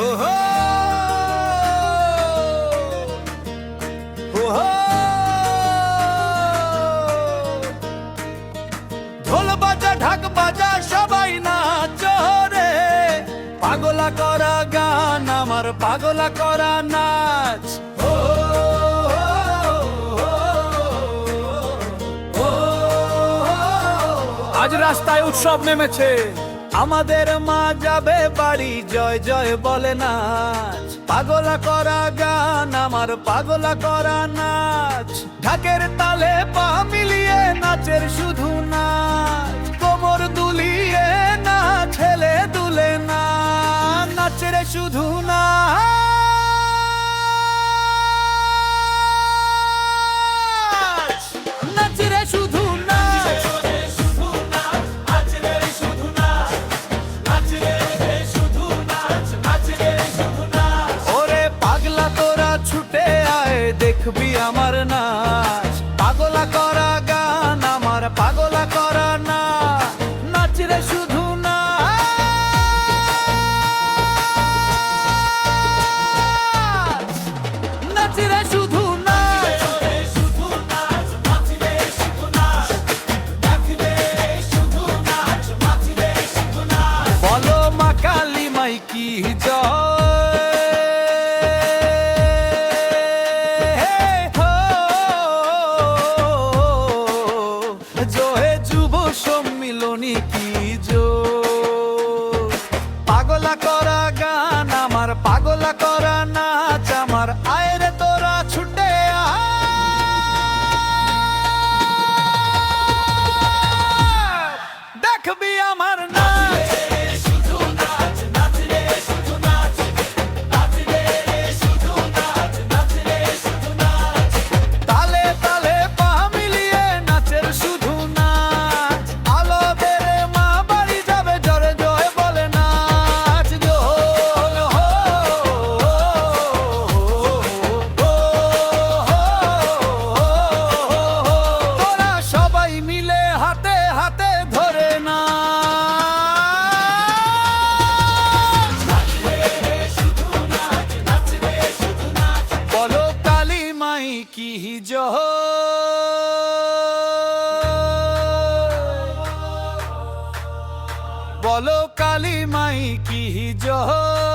ওহো ওহো ঢোল বাজা ঢাক বাজা সবাই নাচো রে, পাগলা করা গান আমার পাগলা করা নাচ। আজ রাস্তায় উৎসব নেমেছে, আমাদের মা যাবে বাড়ি, জয় জয় বলে নাচ। পাগলা করা গান আমার পাগলা করা নাচ, ঢাকের তালে পা মিলিয়ে নাচের শুধু নাচ, কোমর দুলিয়ে না ছেলে দুলে না, নাচের শুধু নাচ, নাচের শুধু নাচ। ওরে পাগলা তোরা ছুটে আয় দেখবি আমার নাচ, পাগলা করা গান আমার পাগলা করা নাচ, নাচরে শুধু নাচ, নাচরে শুধু নাচ। বলো মা কালী মাই কি জয় যুব সম্মিলনী কি পাগলা করা গান আমার পাগলা করা নাচ, আমার আয়ের তোরা ছুটে দেখবি আমার নাচ। তালে তালে পা মিলিয়ে নাচের শুধু নাচ, আলো বেড়ে মা বাড়ি যাবে জোরে জয় বলে নাচ। তোরা সবাই মিলে হাতে হাতে ধরে বলো কালী মাই কি জয়, বলো কালী মাই কি জয়।